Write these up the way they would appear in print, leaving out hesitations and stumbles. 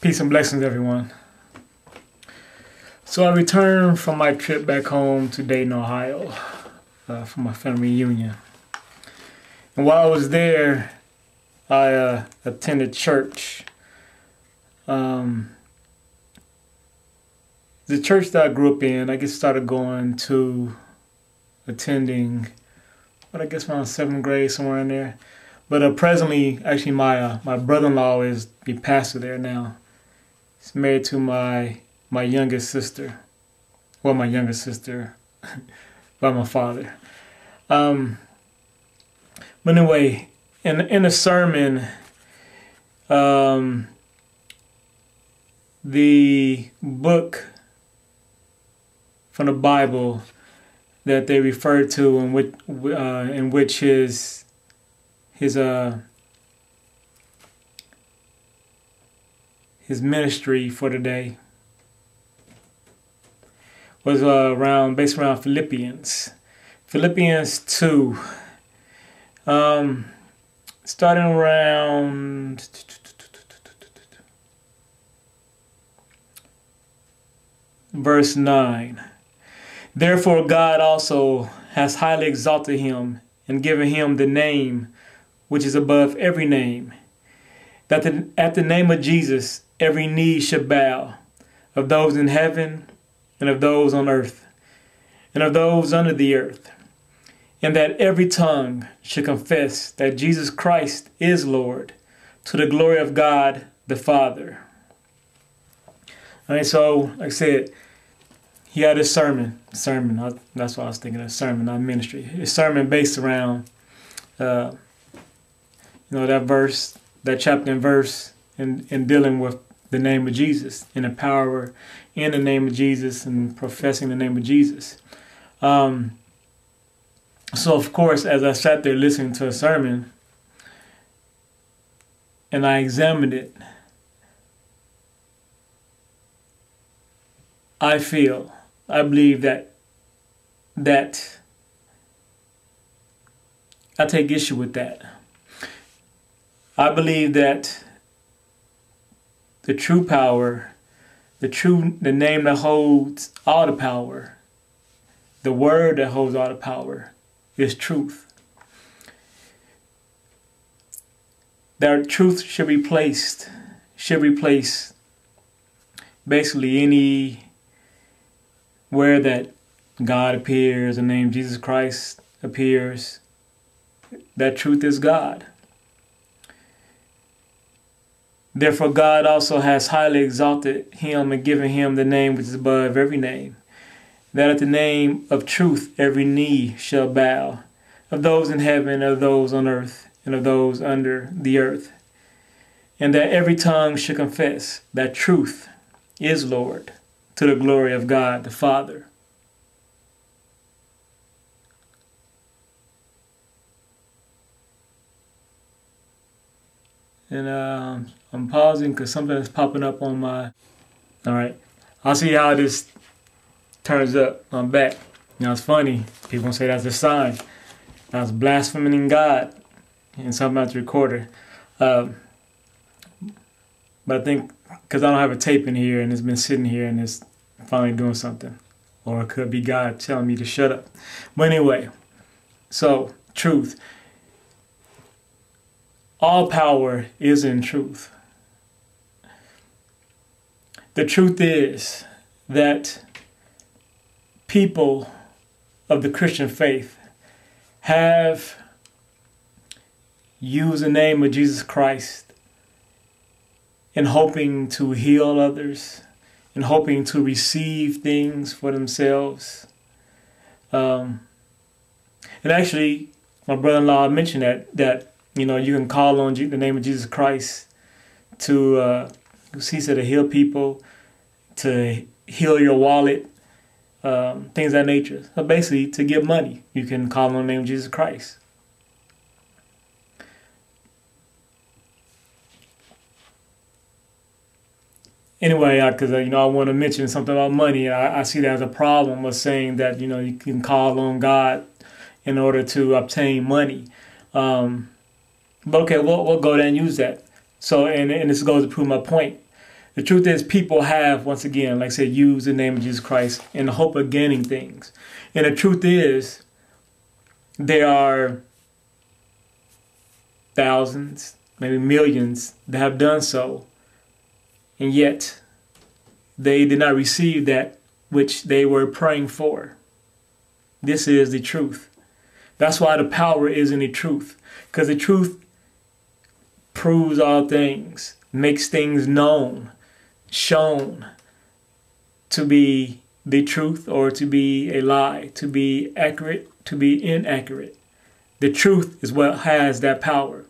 Peace and blessings, everyone. So I returned from my trip back home to Dayton, Ohio, for my family reunion. And while I was there, I attended church. The church that I grew up in, I guess started going to attending, I guess around 7th grade, somewhere in there. But presently, actually, my brother-in-law is the pastor there now. He's married to my youngest sister. Well, my youngest sister by my father. But anyway, in the sermon, the book from the Bible that they referred to, in which his ministry for the day was based around Philippians 2, starting around verse 9. Therefore God also has highly exalted him and given him the name which is above every name, that at the name of Jesus every knee should bow, of those in heaven and of those on earth and of those under the earth, and that every tongue should confess that Jesus Christ is Lord, to the glory of God the Father. All right, so like I said, he had a sermon. That's what I was thinking of, sermon, not ministry. His sermon based around, that verse, that chapter and verse, in dealing with the name of Jesus and the power in the name of Jesus and professing the name of Jesus. So of course, as I sat there listening to a sermon and I examined it, I believe that I take issue with that. I believe that the true power, the name that holds all the power, the word that holds all the power is truth. That truth should replace basically anywhere that God appears, the name Jesus Christ appears. That truth is God. Therefore God also has highly exalted him and given him the name which is above every name, that at the name of truth every knee shall bow, of those in heaven, of those on earth, and of those under the earth, and that every tongue should confess that truth is Lord, to the glory of God the Father. And I'm pausing because something is popping up on my... All right. I'll see how this turns up. I'm back. It's funny. People gonna say that's a sign. I was blaspheming God and something about the recorder. But I think because I don't have a tape in here and it's been sitting here and it's finally doing something. Or it could be God telling me to shut up. But anyway, so truth. All power is in truth. The truth is that people of the Christian faith have used the name of Jesus Christ in hoping to heal others, in hoping to receive things for themselves. And actually, my brother-in-law mentioned that you can call on the name of Jesus Christ to, he said, to heal people, to heal your wallet, things of that nature. So basically, to give money, you can call on the name of Jesus Christ. Anyway, because I want to mention something about money. I see that as a problem of saying that you can call on God in order to obtain money. But okay, we'll go there and use that. So, and this goes to prove my point. The truth is people have, once again, like I said, used the name of Jesus Christ in the hope of gaining things. And the truth is there are thousands, maybe millions that have done so. And yet they did not receive that which they were praying for. This is the truth. That's why the power is in the truth. Because the truth proves all things, makes things known, shown to be the truth or to be a lie, to be accurate, to be inaccurate. The truth is what has that power.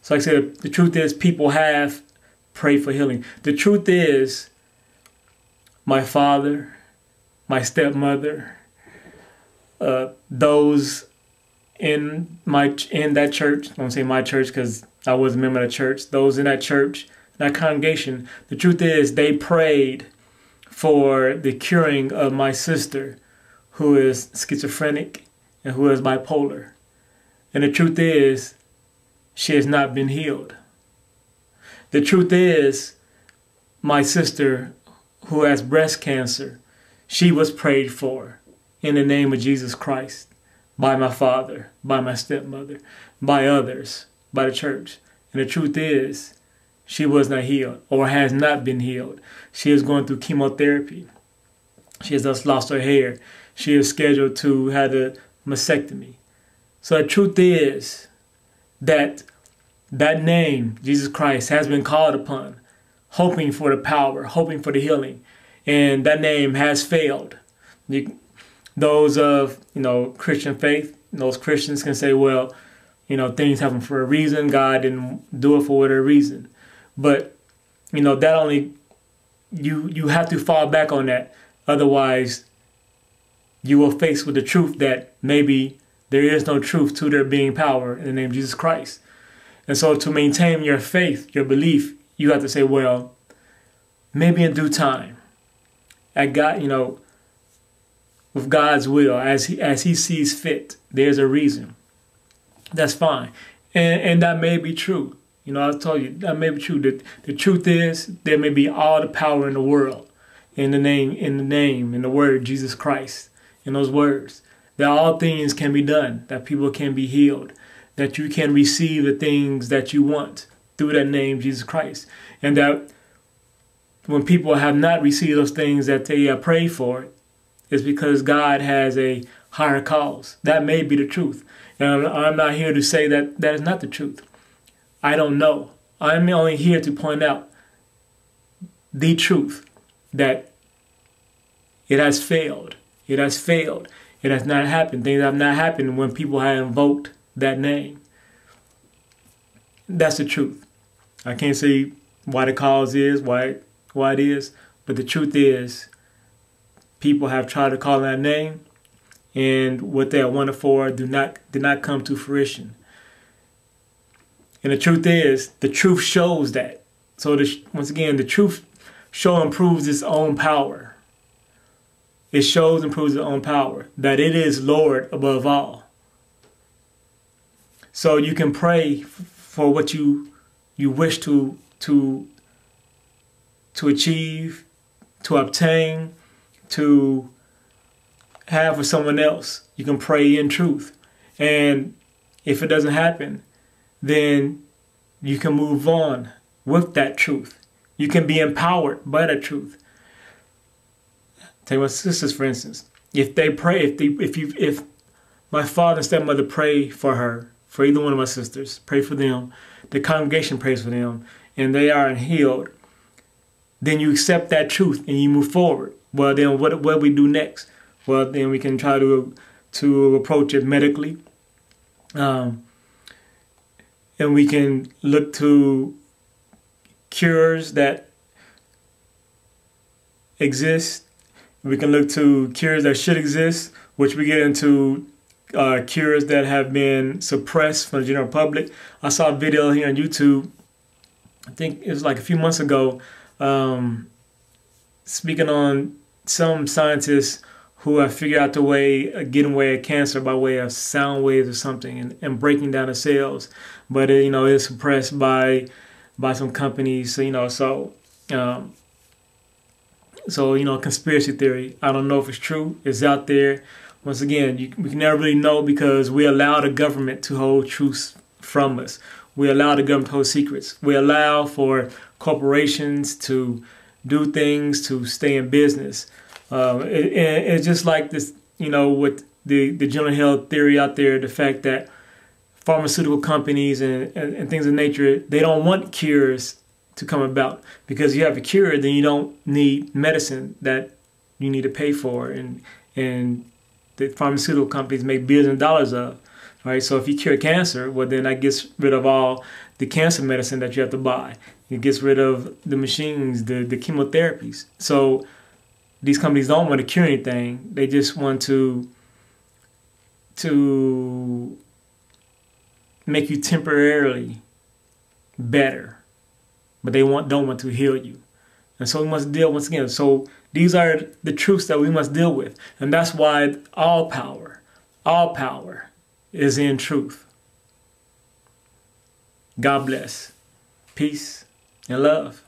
So like I said, the truth is people have prayed for healing. The truth is my father, my stepmother, those in that church, I don't say my church because I was a member of the church, those in that church, that congregation, the truth is they prayed for the curing of my sister who is schizophrenic and who is bipolar. And the truth is she has not been healed. The truth is my sister who has breast cancer, she was prayed for in the name of Jesus Christ by my father, by my stepmother, by others, by the church. And the truth is she was not healed or has not been healed. She is going through chemotherapy. She has just lost her hair. She is scheduled to have a mastectomy. So the truth is that that name, Jesus Christ, has been called upon, hoping for the power, hoping for the healing. And that name has failed. Those of, Christian faith, those Christians can say, well, things happen for a reason. God didn't do it for whatever reason. But, that only, you have to fall back on that. Otherwise, you will face with the truth that maybe there is no truth to there being power in the name of Jesus Christ. And so to maintain your faith, your belief, you have to say, well, maybe in due time, at God, with God's will, as he sees fit, there's a reason. That's fine. And that may be true. I told you, that may be true. The truth is, there may be all the power in the world in the word Jesus Christ, in those words. That all things can be done, that people can be healed, that you can receive the things that you want through that name, Jesus Christ. And that when people have not received those things that they have prayed for, it's because God has a higher cause. That may be the truth. And I'm not here to say that that is not the truth. I don't know. I'm only here to point out the truth, that it has failed. It has failed. It has not happened. Things have not happened when people have invoked that name. That's the truth. I can't say why the cause is, why it is, but the truth is people have tried to call that name, and what they are wanted for did not come to fruition. And the truth is, the truth shows that. So once again, the truth shows and proves its own power. It shows and proves its own power, that it is Lord above all. So you can pray for what you wish to achieve, to obtain, to have for someone else. You can pray in truth. And if it doesn't happen, then you can move on with that truth. You can be empowered by that truth. Take my sisters, for instance. If they pray, if my father and stepmother pray for her, for either one of my sisters, pray for them, the congregation prays for them, and they are healed, then you accept that truth and you move forward. Well, then what do we do next? Well, then we can try to approach it medically. And we can look to cures that exist. We can look to cures that should exist, which we get into cures that have been suppressed from the general public. I saw a video here on YouTube, I think it was like a few months ago, speaking on some scientists who have figured out the way of getting away with cancer by way of sound waves or something, and breaking down the cells. But it's suppressed by some companies. So Um, so, you know, conspiracy theory, I don't know if it's true. It's out there. Once again, we can never really know because we allow the government to hold truths from us. We allow the government to hold secrets. We allow for corporations to do things to stay in business. It's just like this, you know, with the general health theory out there, the fact that pharmaceutical companies and things of nature, they don't want cures to come about, because you have a cure, then you don't need medicine that you need to pay for, and the pharmaceutical companies make billions of dollars of. Right? So if you cure cancer, well, then that gets rid of all the cancer medicine that you have to buy. It gets rid of the machines, the chemotherapies. So these companies don't want to cure anything. They just want to make you temporarily better, but they don't want to heal you. And so we must deal, once again, so these are the truths that we must deal with. And that's why all power is in truth. God bless. Peace and love.